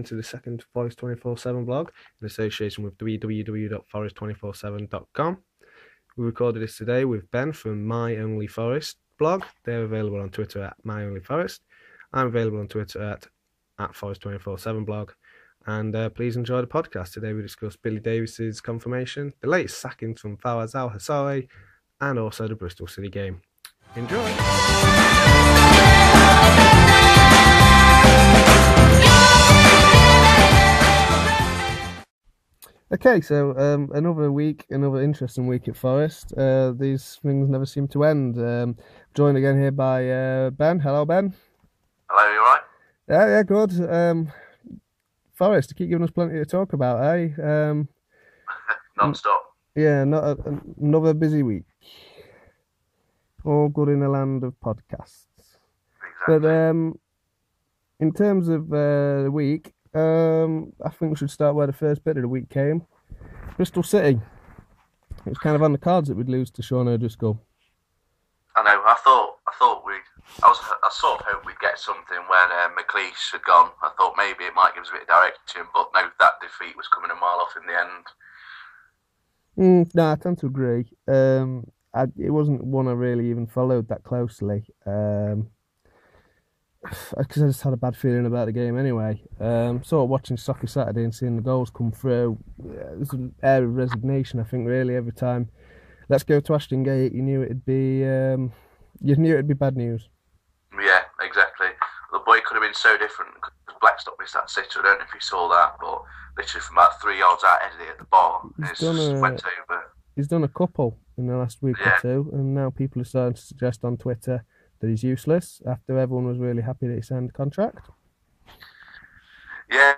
to the second Forest 24/7 blog in association with www.forest247.com. We recorded this today with Ben from My Only Forest blog. They're available on Twitter at My Only Forest. I'm available on Twitter at Forest247 blog. And please enjoy the podcast. Today we discuss Billy Davies's confirmation, the latest sackings from Fawaz Al-Hassari, and also the Bristol City Game. Enjoy! Okay, so another week, another interesting week at Forest. These things never seem to end. Joined again here by Ben. Hello, Ben. Hello, you alright? Yeah, good. Forest, to keep giving us plenty to talk about, eh? Non-stop. Yeah, another busy week. All good in the land of podcasts. Exactly. But in terms of the week, I think we should start where the first bit of the week came. Bristol City. It was kind of on the cards that we'd lose to Sean O'Driscoll. I know. I sort of hoped we'd get something when McLeish had gone. I thought maybe it might give us a bit of direction, but no, that defeat was coming a mile off in the end. No, I tend to agree. It wasn't one I really even followed that closely. Because I just had a bad feeling about the game anyway. Sort of watching Soccer Saturday and seeing the goals come through, there's an air of resignation, I think, really, every time. Let's go to Ashton Gate, you knew it'd be bad news. Yeah, exactly. The boy could have been so different because Blackstock missed that sitter. I don't know if you saw that, but literally from about 3 yards out, headed it at the bar. It just went over. He's done a couple in the last week or two, and now people are starting to suggest on Twitter that he's useless after everyone was really happy that he signed the contract. Yeah,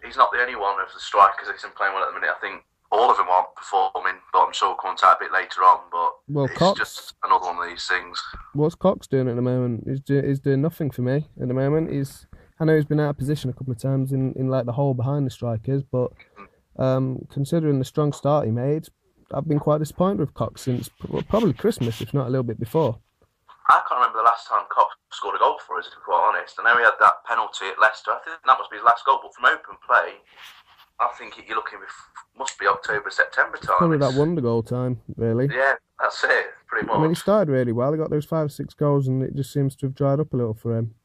he's not the only one of the strikers that isn't playing well at the minute. I think all of them aren't performing, but I'm sure we'll come to that a bit later on. But it's Cox, just another one of these things. What's Cox doing at the moment? He's doing nothing for me at the moment. I know he's been out of position a couple of times in like the hole behind the strikers, but considering the strong start he made, I've been quite disappointed with Cox since probably Christmas, if not a little bit before. I can't remember the last time Cox scored a goal for us, to be quite honest. I know he had that penalty at Leicester. I think that must be his last goal, but from open play, I think you're looking must be October, September time. Probably that wonder goal time, really. Yeah, that's it, pretty much. I mean, he started really well. He got those 5 or 6 goals, and it just seems to have dried up a little for him.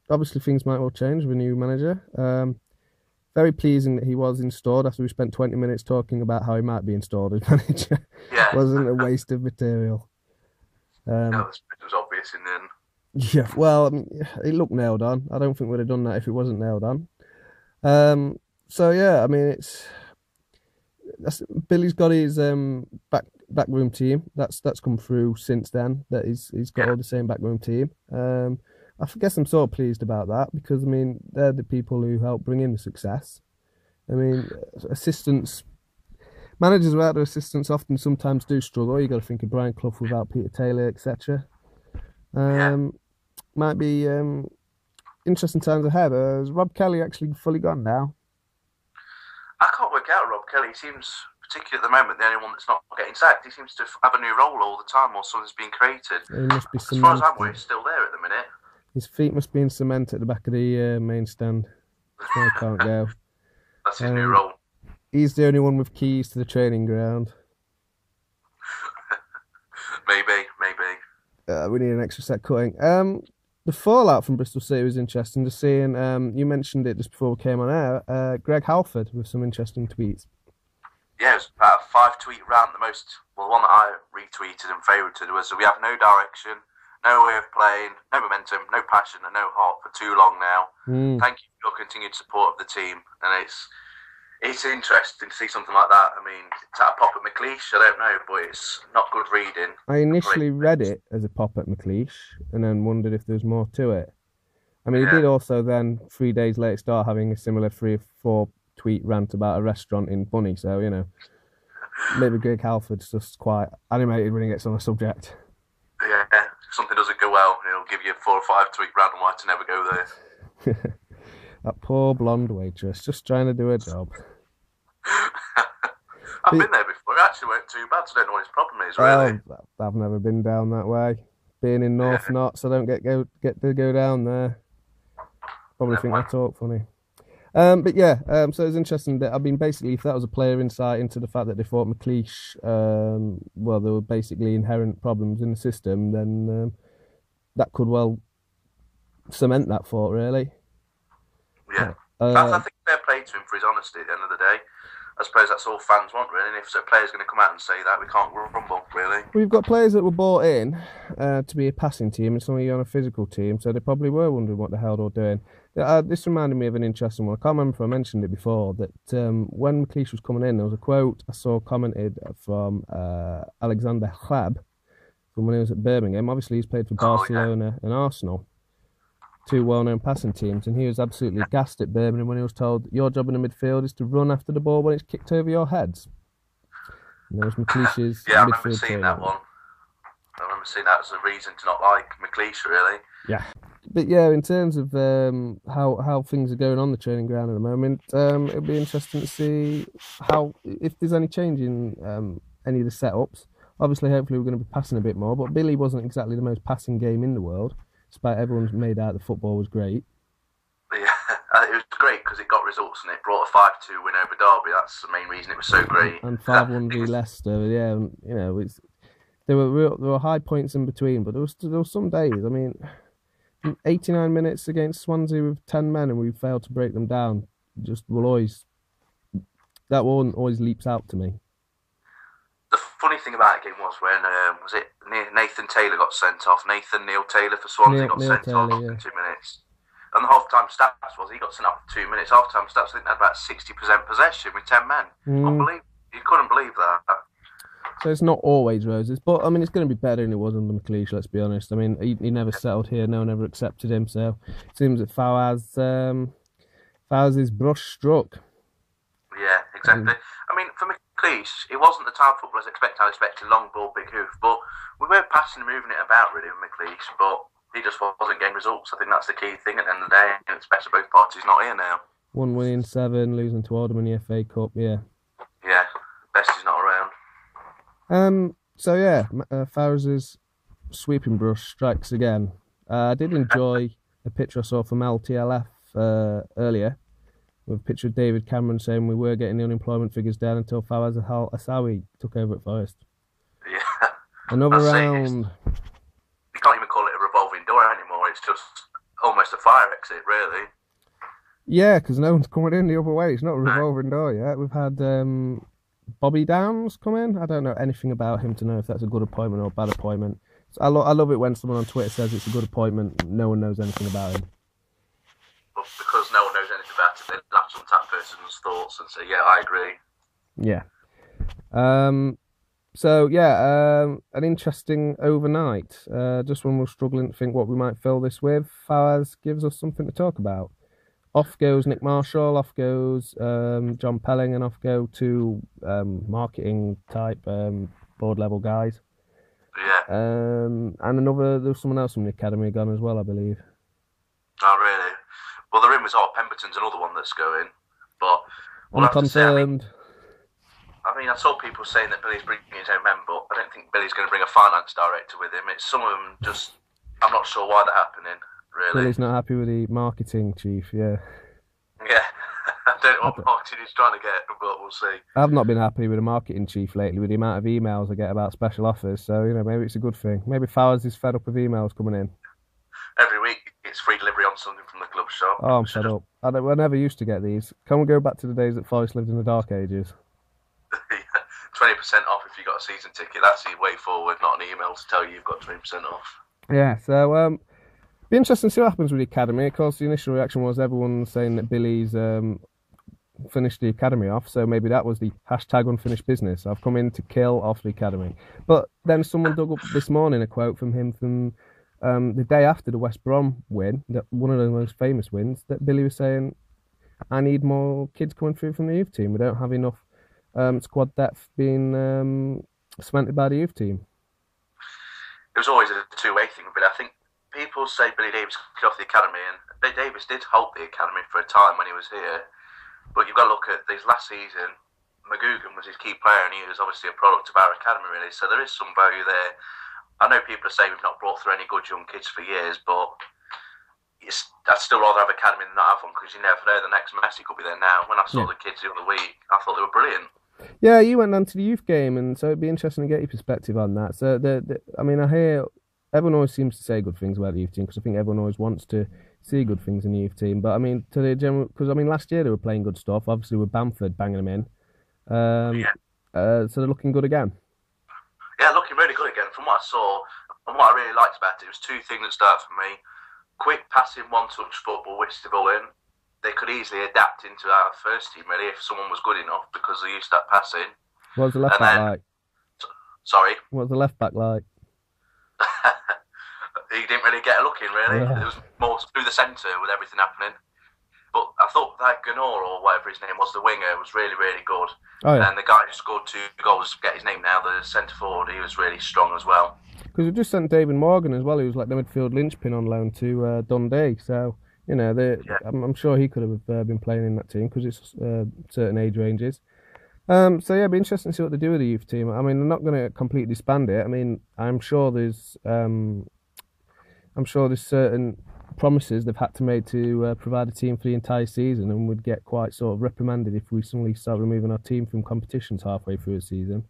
Obviously, things might well change with a new manager. Very pleasing that he was installed after we spent 20 minutes talking about how he might be installed as manager. Yeah. Wasn't a waste of material. It was obvious in the end. Yeah, well, I mean, it looked nailed on. I don't think we'd have done that if it wasn't nailed on. So yeah, I mean, Billy's got his backroom team. That's come through since then. That he's got all the same backroom team. I guess I'm sort of pleased about that because I mean they're the people who help bring in the success. I mean, managers without their assistants often sometimes do struggle. You got to think of Brian Clough without Peter Taylor, etc. Might be interesting times ahead. Is Rob Kelly actually fully gone now? I can't work out Rob Kelly. He seems, particularly at the moment, the only one that's not getting sacked. He seems to have a new role all the time, or something's being created. He must be as far as I'm aware, he's still there at the minute. His feet must be in cement at the back of the main stand. That's why he can't go. That's his new role. He's the only one with keys to the training ground. Maybe. We need an extra set cutting. The fallout from Bristol City was interesting to see, and you mentioned it just before we came on air. Greg Halford with some interesting tweets. Yeah, it was about a 5-tweet rant. The one that I retweeted and favoured was we have no direction, no way of playing, no momentum, no passion, and no heart for too long now. Thank you for your continued support of the team, and it's interesting to see something like that. I mean, it's at a pop at McLeish, I don't know, but it's not good reading. I initially read it as a pop at McLeish and then wondered if there's more to it. I mean, he did also then, 3 days later, start having a similar 3 or 4 tweet rant about a restaurant in Bunny, so, you know, maybe Greg Halford's just quite animated when he gets on a subject. Yeah, if something doesn't go well, he'll give you a 4 or 5 tweet rant on why to never go there. That poor blonde waitress, just trying to do her job. I've been there before. It actually weren't too bad, so I don't know what his problem is, really. I've never been down that way. Being in North Notts, I don't get to go down there. Probably think I talk funny. But yeah, so it's interesting that, I mean, basically, if that was a player insight into the fact that they thought McLeish, well, there were basically inherent problems in the system, then that could well cement that thought, really. Yeah. I think fair play to him for his honesty at the end of the day. I suppose that's all fans want, really. And if a player's going to come out and say that, we can't grumble, really. We've got players that were bought in to be a passing team and some of you on a physical team, so they probably were wondering what the hell they were doing. This reminded me of an interesting one. I can't remember if I mentioned it before, that when McLeish was coming in, there was a quote I saw commented from Alexander Hleb from when he was at Birmingham. Obviously, he's played for Barcelona and Arsenal, two well-known passing teams, and he was absolutely gassed at Birmingham when he was told, your job in the midfield is to run after the ball when it's kicked over your heads. And there was McLeish's I remember seeing that one. I remember seeing that as a reason to not like McLeish, really. Yeah. But yeah, in terms of how things are going on the training ground at the moment, it'll be interesting to see if there's any change in any of the setups. Obviously, hopefully we're going to be passing a bit more, but Billy wasn't exactly the most passing game in the world, despite everyone's made out the football was great. Yeah, it was great because it got results and it brought a 5-2 win over Derby. That's the main reason it was so great. And 5-1 v Leicester, yeah. And, you know, there were high points in between, but there was some days. I mean, 89 minutes against Swansea with 10 men, and we failed to break them down. That one always leaps out to me. The funny thing about that game was when was it Nathan Taylor got sent off. Neil Taylor for Swansea got sent off in 2 minutes. And the half-time stats was he got sent off for 2 minutes. Half-time stats, I think they had about 60% possession with 10 men. Unbelievable. You couldn't believe that. So it's not always roses, but I mean, it's going to be better than it was under McLeish, let's be honest. I mean, he never settled here. No one ever accepted him. So it seems that Fawaz's brush struck. Yeah, exactly. I mean, for McLeish, it wasn't the type of footballers I expected long ball, big hoof, but we were passing and moving it about really with McLeish, but he just wasn't getting results. I think that's the key thing at the end of the day, and it's better both parties not here now. 1 win in 7, losing to Oldham in the FA Cup, yeah. Yeah, best is not around. So yeah, Fowler's sweeping brush strikes again. I did enjoy a picture I saw from LTLF earlier, with a picture of David Cameron saying we were getting the unemployment figures down until Fawaz Asawi took over at Forest. Yeah. Another round. You can't even call it a revolving door anymore. It's just almost a fire exit, really. Yeah, because no one's coming in the other way. It's not a revolving door yet. We've had Bobby Downs come in. I don't know anything about him to know if that's a good appointment or a bad appointment. So I love it when someone on Twitter says it's a good appointment. No one knows anything about him. But because no one knows anything about it, they latch onto that person's thoughts and say, "Yeah, I agree." Yeah. So yeah, an interesting overnight. Just when we're struggling to think what we might fill this with, Fawaz gives us something to talk about. Off goes Nick Marshall, off goes John Pelling, and off go two marketing type board level guys. Yeah. And there was someone else from the academy gone as well, I believe. Oh really? Well, the rumours are Pemberton's another one that's going, but unconfirmed. I mean, I saw people saying that Billy's bringing his own men, but I don't think Billy's going to bring a finance director with him. It's some of them just, I'm not sure why they're happening, really. Billy's not happy with the marketing chief, yeah. Yeah, I don't know what marketing he's trying to get, but we'll see. I've not been happy with the marketing chief lately with the amount of emails I get about special offers, so, you know, maybe it's a good thing. Maybe Fowers is fed up with emails coming in. Every week it's free delivery on something from the club shop. Oh, I'm fed up. I never used to get these. Can we go back to the days that Forest lived in the dark ages? 20% off if you got a season ticket. That's the way forward, not an email to tell you you've got 20% off. Yeah, so be interesting to see what happens with the academy. Of course, the initial reaction was everyone saying that Billy's finished the academy off, so maybe that was the hashtag unfinished business. I've come in to kill off the academy. But then someone dug up this morning a quote from him from the day after the West Brom win, one of the most famous wins, that Billy was saying, I need more kids coming through from the youth team. We don't have enough squad depth being cemented by the youth team. It was always a two-way thing, but I think people say Billy Davies kicked off the academy, and Billy Davies did hold the academy for a time when he was here. But you've got to look at this last season. McGugan was his key player, and he was obviously a product of our academy, really. So there is some value there. I know people are saying we've not brought through any good young kids for years, but I'd still rather have academy than not have one, because you never know, the next Messi could be there now. When I saw the kids the other week, I thought they were brilliant. Yeah, you went on to the youth game, and so it'd be interesting to get your perspective on that. So, I mean, I hear everyone always seems to say good things about the youth team, because I think everyone always wants to see good things in the youth team. But I mean, to the general, because I mean, last year they were playing good stuff, obviously with Bamford banging them in. So they're looking good again. Yeah, looking really good again. From what I saw, and what I really liked about it, was two things that stood out for me: quick passing, one-touch football, whisk the ball in. They could easily adapt into our first team, really, if someone was good enough, because they used that passing. What was the left back like? Sorry? What was the left back like? He didn't really get a look in, really. It was more through the centre with everything happening. But I thought that Gunnar, or whatever his name was, the winger, was really, really good. Oh, yeah. And the guy who scored 2 goals, I forget his name now, the centre forward, he was really strong as well. Because we just sent David Morgan as well, who was like the midfield linchpin on loan to Dundee. So, you know, I'm sure he could have been playing in that team, because it's certain age ranges. So yeah, it'd be interesting to see what they do with the youth team. I mean, they're not going to completely disband it. I mean, I'm sure there's certain promises they've had to make to provide a team for the entire season, and would get quite sort of reprimanded if we suddenly start removing our team from competitions halfway through the season.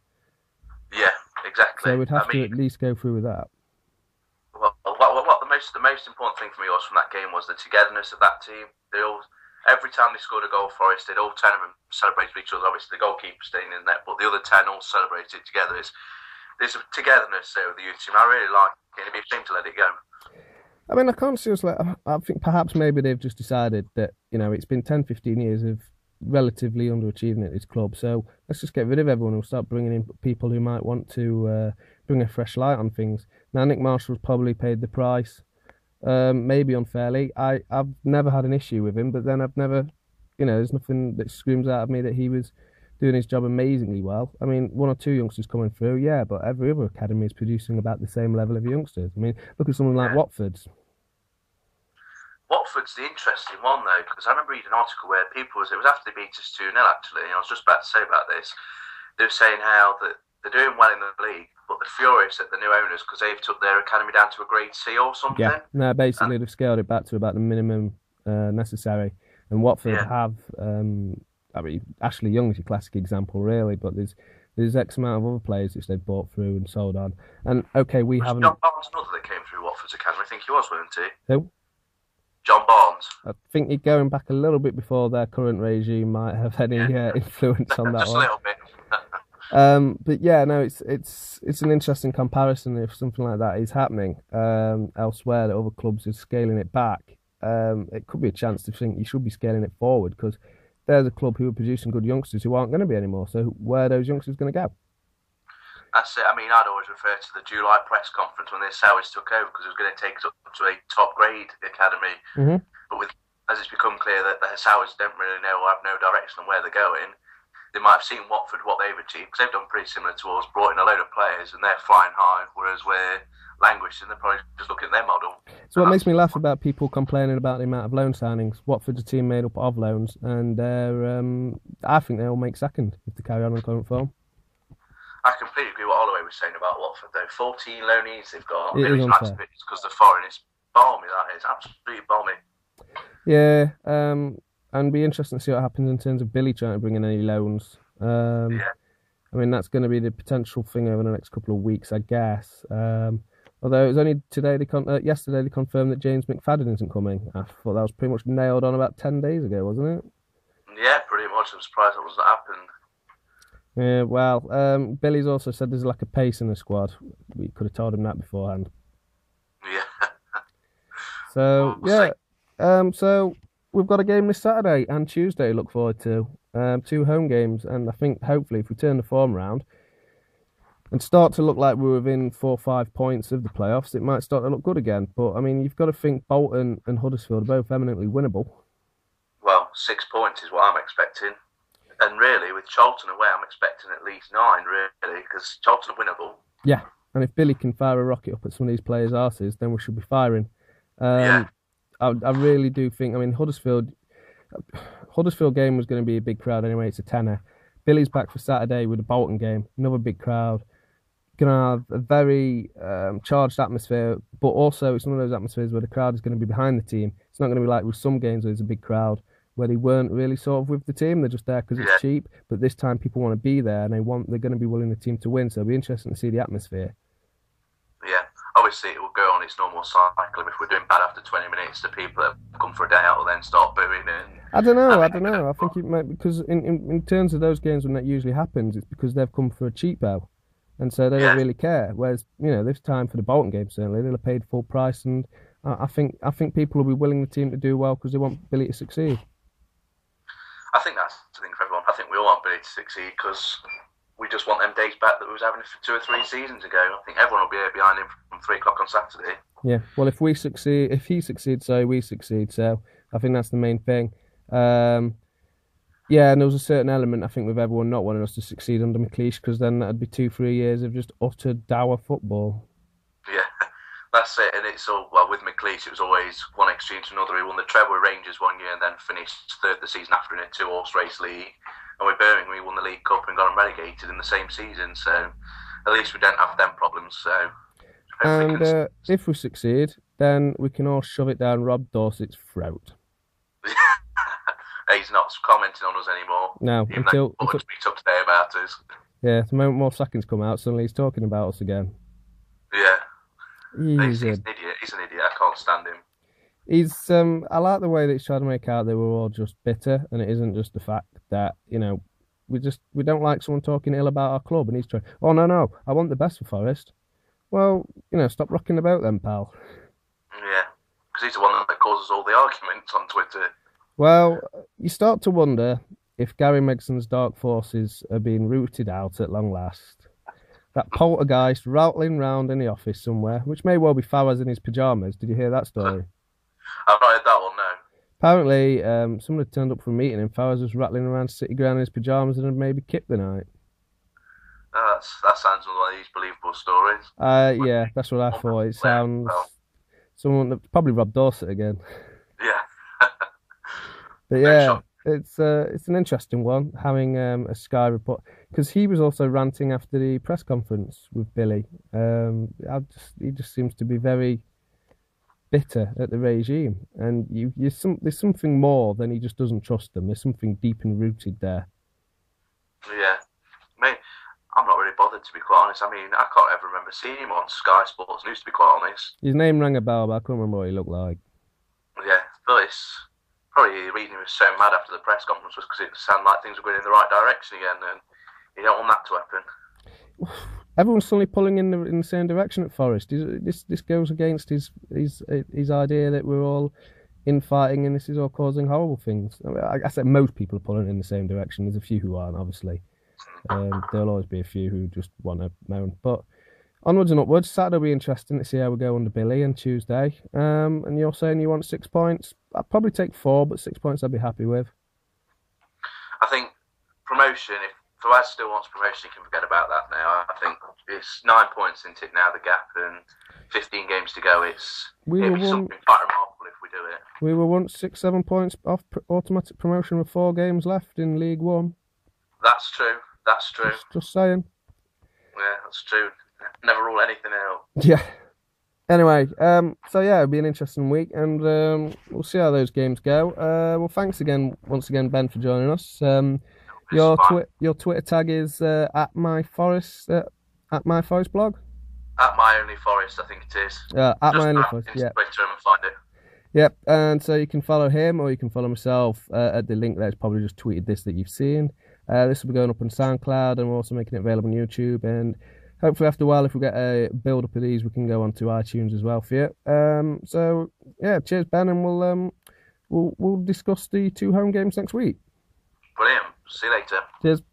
Yeah, exactly. So we'd have to at least go through with that. Well, the most important thing for me was from that game was the togetherness of that team. They all, every time they scored a goal, Forest, they'd all 10 of them celebrated with each other. Obviously, the goalkeeper staying in the net, but the other 10 all celebrated it together. There's a togetherness there with the youth team. I really like it. It'd be a shame to let it go. I mean, I can't seriously. I think perhaps maybe they've just decided that, you know, it's been 10, 15 years of relatively underachieving at this club. So let's just get rid of everyone and start bringing in people who might want to bring a fresh light on things. Now, Nick Marshall's probably paid the price, maybe unfairly. I've never had an issue with him, but then I've never, you know, there's nothing that screams out of me that he was doing his job amazingly well. I mean, 1 or 2 youngsters coming through, yeah, but every other academy is producing about the same level of youngsters. I mean, look at someone like Watford's. Watford's the interesting one, though, because I remember reading an article where it was after they beat us 2-0, actually, and I was just about to say about this. They were saying how that they're doing well in the league, but they're furious at the new owners because they've took their academy down to a grade C or something. Yeah, no, basically they've scaled it back to about the minimum necessary, and Watford have, I mean, Ashley Young's your classic example, really, but there's X amount of other players which they've bought through and sold on. And okay, we haven't. John Barnes, another that came through Watford's academy. I think he was, wasn't he? Who? John Barnes. I think you're going back a little bit before their current regime might have any influence on that just one. Just a little bit. But yeah, no, it's an interesting comparison if something like that is happening elsewhere, that other clubs are scaling it back. It could be a chance to think you should be scaling it forward, because there's a club who are producing good youngsters who aren't going to be anymore. So where are those youngsters going to go? That's it. I mean, I'd always refer to the July press conference when the Sowies took over, because it was going to take us up to a top grade academy. Mm-hmm. But as it's become clear that the Sowies don't really know or have no direction on where they're going, they might have seen Watford, what they've achieved, because they've done pretty similar to us, brought in a load of players and they're flying high, whereas we're languishing. They're probably just looking at their model. So what makes me laugh about people complaining about the amount of loan signings, Watford's a team made up of loans, and I think they'll make second if they carry on current form. I completely agree with what Holloway was saying about Watford, though. 14 loanees they've got. It is unfair. It's because they're foreign. It's balmy, that is. Absolutely balmy. Yeah, and be interesting to see what happens in terms of Billy trying to bring in any loans. I mean, that's going to be the potential thing over the next couple of weeks, I guess. Although it was only today, yesterday they confirmed that James McFadden isn't coming. I thought that was pretty much nailed on about 10 days ago, wasn't it? Yeah, pretty much. I'm surprised that wasn't happened. Yeah, well, Billy's also said there's a lack of pace in the squad. We could have told him that beforehand. Yeah. So, so we've got a game this Saturday and Tuesday to look forward to. 2 home games, and I think hopefully if we turn the form around and start to look like we're within 4 or 5 points of the playoffs, it might start to look good again. But, I mean, you've got to think Bolton and Huddersfield are both eminently winnable. Well, 6 points is what I'm expecting. And really, with Charlton away, I'm expecting at least 9, really, because Charlton are winnable. Yeah, and if Billy can fire a rocket up at some of these players' arses, then we should be firing. I really do think, I mean, Huddersfield game was going to be a big crowd anyway. It's a tenner. Billy's back for Saturday with the Bolton game, another big crowd. going to have a very charged atmosphere, but also it's one of those atmospheres where the crowd is going to be behind the team. It's not going to be like with some games where there's a big crowd where they weren't really sort of with the team. They're just there because it's cheap. But this time people want to be there and they're going to be willing the team to win. So it'll be interesting to see the atmosphere. Yeah, obviously it will go on its normal cycle. If we're doing bad after 20 minutes, the people that come for a day out will then start booing. And I don't know. I think it might, because in terms of those games when that usually happens, it's because they've come for a cheapo. And so they don't really care. Whereas, this time for the Bolton game, certainly, they'll have paid full price. And I think people will be willing the team to do well because they want Billy to succeed. I think that's the thing for everyone. I think we all want Billy to succeed because we just want them days back that we was having 2 or 3 seasons ago. I think everyone will be behind him from 3 o'clock on Saturday. Yeah, well, if he succeeds, so we succeed. So I think that's the main thing. Yeah, and there was a certain element, I think, with everyone not wanting us to succeed under McLeish, because then that'd be 2-3 years of just utter dour football. Yeah, that's it. And it's all, well, with McLeish, it was always one extreme to another. He won the treble with Rangers one year and then finished third the season after in a 2-horse race league. And with Birmingham, we won the League Cup and got them relegated in the same season. So at least we don't have them problems. So, and if we succeed, then we can all shove it down Rob Dorset's throat. He's not commenting on us anymore. No, until speaks up today about us. Yeah, the moment more sackings come out, suddenly he's talking about us again. Yeah, he's an idiot. He's an idiot. I can't stand him. He's I like the way that he's trying to make out that we're all just bitter, and it isn't just the fact that we don't like someone talking ill about our club, and he's trying. Oh no, I want the best for Forest. Well, stop rocking about then, pal. Yeah, because he's the one that causes all the arguments on Twitter. Well, you start to wonder if Gary Megson's dark forces are being rooted out at long last. That poltergeist rattling round in the office somewhere, which may well be Fawaz in his pyjamas. Did you hear that story? I've not heard that one, no. Apparently, someone had turned up for a meeting and Fawaz was rattling around City Ground in his pyjamas and had maybe kicked the night. That sounds like one of these believable stories. Yeah, that's what I thought. It sounds... Someone... Probably Rob Dorset again. Yeah. But yeah, it's an interesting one, having a Sky report, because he was also ranting after the press conference with Billy. He just seems to be very bitter at the regime, and there's something more than he just doesn't trust them. There's something deep and rooted there. Yeah, I'm not really bothered, to be quite honest. I mean, I can't ever remember seeing him on Sky Sports News, to be quite honest. His name rang a bell, but I couldn't remember what he looked like. Yeah, but it's probably the reason he was so mad after the press conference was because it sounded like things were going in the right direction again, and you don't want that to happen. Everyone's suddenly pulling in the same direction at Forest. This goes against his idea that we're all infighting and this is all causing horrible things. I said most people are pulling in the same direction. There's a few who aren't, obviously. There'll always be a few who just want to moan. But onwards and upwards. Saturday will be interesting to see how we go under Billy, and Tuesday. And you're saying you want 6 points. I'd probably take 4, but 6 points I'd be happy with. I think promotion, if Fawaz still wants promotion, he can forget about that now. I think it's 9 points into it now, the gap, and 15 games to go. It'll be something quite remarkable if we do it. We were once 6-7 points off automatic promotion with 4 games left in League One. That's true. Just saying. Yeah, that's true. Never rule anything out. Yeah. Anyway, so yeah, it'll be an interesting week, and we'll see how those games go. Well, thanks once again, Ben, for joining us. Your Twitter tag is at my Forest blog. At My Only Forest, I think it is. At My Only Forest. Yeah. Twitter and find it. Yep, and so you can follow him or you can follow myself at the link there's probably just tweeted this that you've seen. This will be going up on SoundCloud, and we're also making it available on YouTube, and hopefully after a while, if we get a build up of these, we can go onto iTunes as well for you. So yeah, cheers, Ben, and we'll discuss the 2 home games next week. Brilliant. See you later. Cheers.